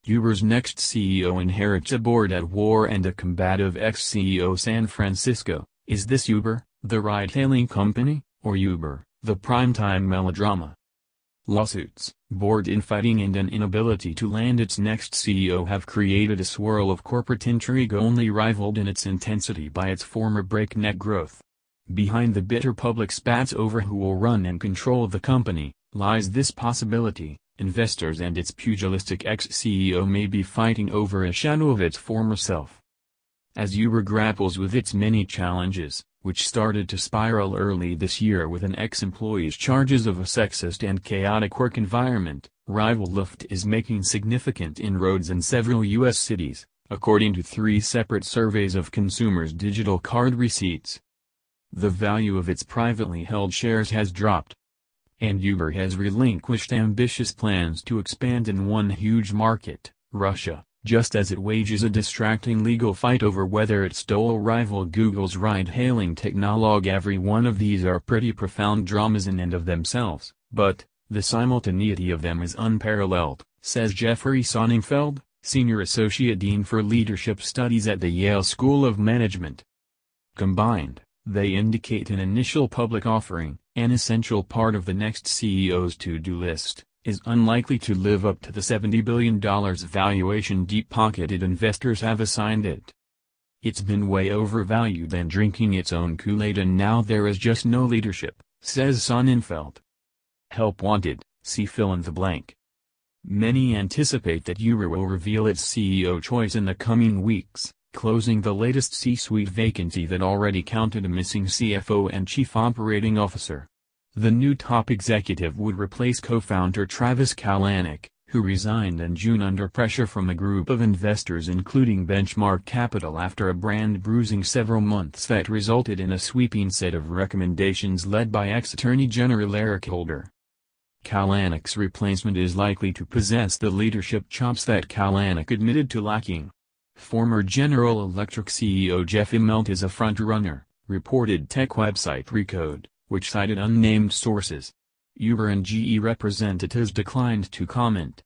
Uber's next CEO inherits a board at war and a combative ex-CEO. San Francisco, is this Uber, the ride-hailing company, or Uber, the primetime melodrama? Lawsuits, board infighting and an inability to land its next CEO have created a swirl of corporate intrigue only rivaled in its intensity by its former breakneck growth. Behind the bitter public spats over who will run and control the company, lies this possibility: investors and its pugilistic ex-CEO may be fighting over a shadow of its former self. As Uber grapples with its many challenges, which started to spiral early this year with an ex-employee's charges of a sexist and chaotic work environment, rival Lyft is making significant inroads in several U.S. cities, according to 3 separate surveys of consumers' digital card receipts. The value of its privately held shares has dropped, and Uber has relinquished ambitious plans to expand in one huge market, Russia, just as it wages a distracting legal fight over whether it stole rival Google's ride-hailing technology. Every one of these are pretty profound dramas in and of themselves, but the simultaneity of them is unparalleled, says Jeffrey Sonnenfeld, Senior Associate Dean for Leadership Studies at the Yale School of Management. Combined, they indicate an initial public offering, an essential part of the next CEO's to-do list, is unlikely to live up to the $70 billion valuation deep-pocketed investors have assigned it. It's been way overvalued and drinking its own Kool-Aid, and now there is just no leadership, says Sonnenfeld. Help wanted, see fill in the blank. Many anticipate that Uber will reveal its CEO choice in the coming weeks, closing the latest C-suite vacancy that already counted a missing CFO and chief operating officer. The new top executive would replace co-founder Travis Kalanick, who resigned in June under pressure from a group of investors including Benchmark Capital after a brand bruising several months that resulted in a sweeping set of recommendations led by ex-Attorney General Eric Holder. Kalanick's replacement is likely to possess the leadership chops that Kalanick admitted to lacking. Former General Electric CEO Jeff Immelt is a front-runner, reported tech website Recode, which cited unnamed sources. Uber and GE representatives declined to comment.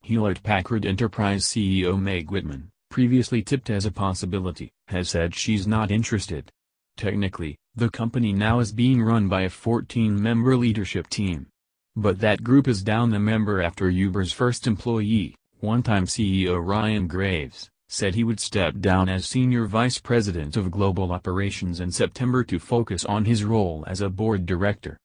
Hewlett-Packard Enterprise CEO Meg Whitman, previously tipped as a possibility, has said she's not interested. Technically, the company now is being run by a 14-member leadership team. But that group is down a member after Uber's first employee, one-time CEO Ryan Graves, said he would step down as Senior Vice President of Global Operations in September to focus on his role as a board director.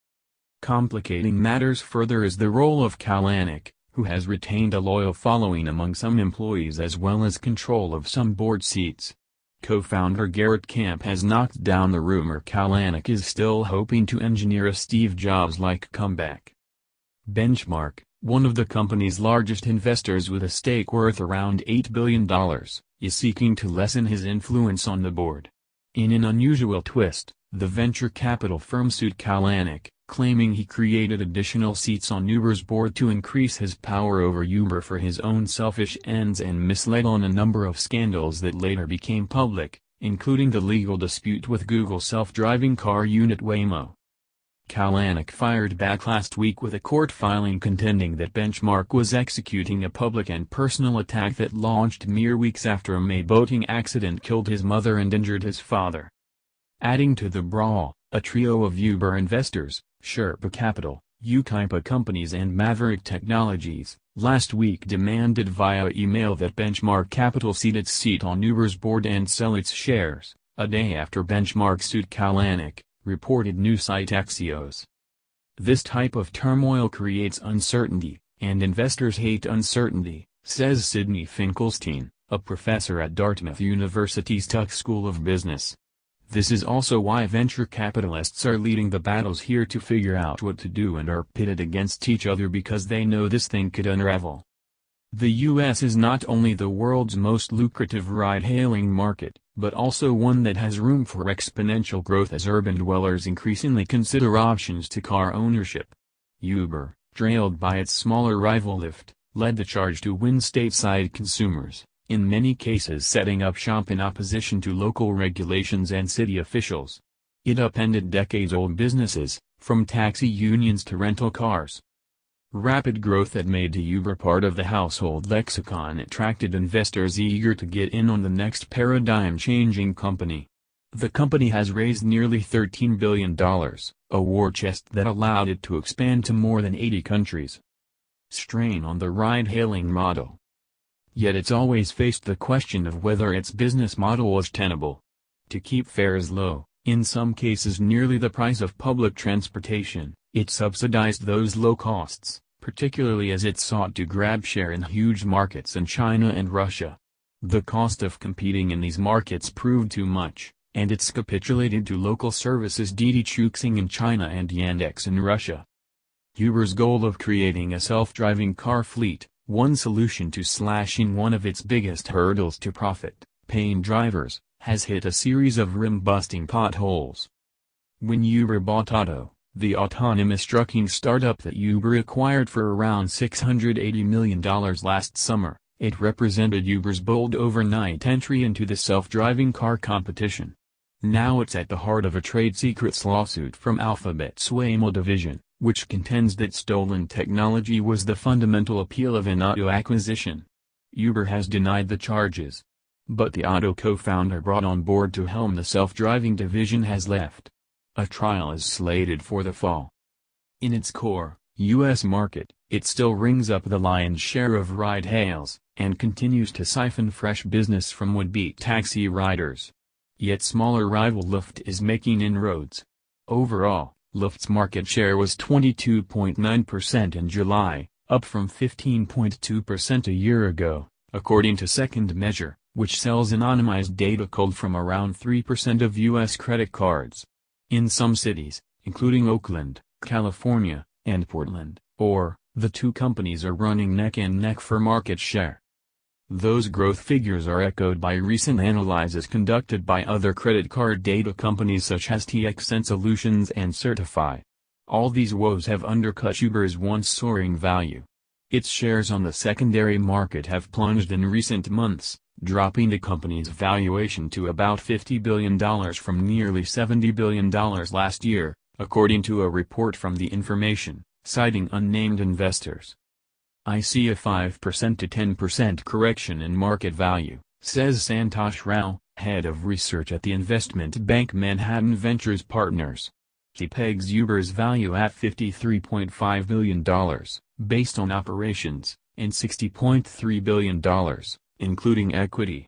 Complicating matters further is the role of Kalanick, who has retained a loyal following among some employees as well as control of some board seats. Co-founder Garrett Camp has knocked down the rumor Kalanick is still hoping to engineer a Steve Jobs-like comeback. Benchmark, one of the company's largest investors with a stake worth around $8 billion, is seeking to lessen his influence on the board. In an unusual twist, the venture capital firm sued Kalanick, claiming he created additional seats on Uber's board to increase his power over Uber for his own selfish ends and misled on a number of scandals that later became public, including the legal dispute with Google's self-driving car unit Waymo. Kalanick fired back last week with a court filing contending that Benchmark was executing a public and personal attack that launched mere weeks after a May boating accident killed his mother and injured his father. Adding to the brawl, a trio of Uber investors, Sherpa Capital, Ukaipa Companies and Maverick Technologies, last week demanded via email that Benchmark Capital cede its seat on Uber's board and sell its shares, a day after Benchmark sued Kalanick, reported news site Axios. This type of turmoil creates uncertainty, and investors hate uncertainty, says Sidney Finkelstein, a professor at Dartmouth University's Tuck School of Business. This is also why venture capitalists are leading the battles here to figure out what to do and are pitted against each other because they know this thing could unravel. The U.S. is not only the world's most lucrative ride-hailing market, but also one that has room for exponential growth as urban dwellers increasingly consider options to car ownership. Uber, trailed by its smaller rival Lyft, led the charge to win stateside consumers, in many cases setting up shop in opposition to local regulations and city officials. It upended decades-old businesses, from taxi unions to rental cars. Rapid growth that made Uber part of the household lexicon attracted investors eager to get in on the next paradigm-changing company. The company has raised nearly $13 billion, a war chest that allowed it to expand to more than 80 countries. Strain on the ride-hailing model. Yet it's always faced the question of whether its business model is tenable. To keep fares low, in some cases nearly the price of public transportation, it subsidized those low costs, particularly as it sought to grab share in huge markets in China and Russia. The cost of competing in these markets proved too much, and it's capitulated to local services Didi Chuxing in China and Yandex in Russia. Uber's goal of creating a self-driving car fleet, one solution to slashing one of its biggest hurdles to profit, paying drivers, has hit a series of rim-busting potholes. When Uber bought Otto, the autonomous trucking startup that Uber acquired for around $680 million last summer, it represented Uber's bold overnight entry into the self-driving car competition. Now it's at the heart of a trade secrets lawsuit from Alphabet's Waymo division, which contends that stolen technology was the fundamental appeal of an Otto acquisition. Uber has denied the charges. But the Otto co-founder brought on board to helm the self-driving division has left. A trial is slated for the fall. In its core, U.S. market, it still rings up the lion's share of ride hails, and continues to siphon fresh business from would-be taxi riders. Yet smaller rival Lyft is making inroads. Overall, Lyft's market share was 22.9% in July, up from 15.2% a year ago, according to Second Measure, which sells anonymized data culled from around 3% of U.S. credit cards. In some cities, including Oakland, California, and Portland, the two companies are running neck and neck for market share. Those growth figures are echoed by recent analyses conducted by other credit card data companies such as TXN Solutions and Certify. All these woes have undercut Uber's once soaring value. Its shares on the secondary market have plunged in recent months, dropping the company's valuation to about $50 billion from nearly $70 billion last year, according to a report from The Information, citing unnamed investors. "I see a 5% to 10% correction in market value," says Santosh Rao, head of research at the investment bank Manhattan Ventures Partners. He pegs Uber's value at $53.5 billion, based on operations, and $60.3 billion, including equity.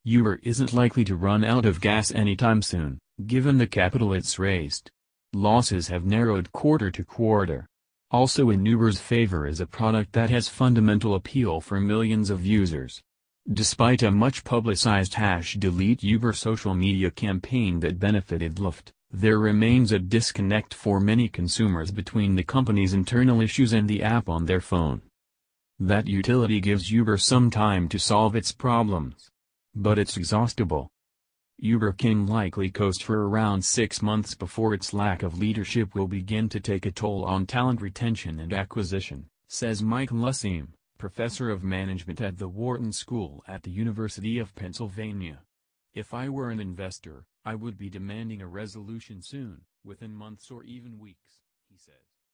Uber isn't likely to run out of gas anytime soon, given the capital it's raised. Losses have narrowed quarter to quarter. Also in Uber's favor is a product that has fundamental appeal for millions of users. Despite a much-publicized #delete Uber social media campaign that benefited Lyft, there remains a disconnect for many consumers between the company's internal issues and the app on their phone. That utility gives Uber some time to solve its problems. But it's exhaustible. Uber can likely coast for around 6 months before its lack of leadership will begin to take a toll on talent retention and acquisition, says Mike Lusseem, professor of management at the Wharton School at the University of Pennsylvania. "If I were an investor, I would be demanding a resolution soon, within months or even weeks."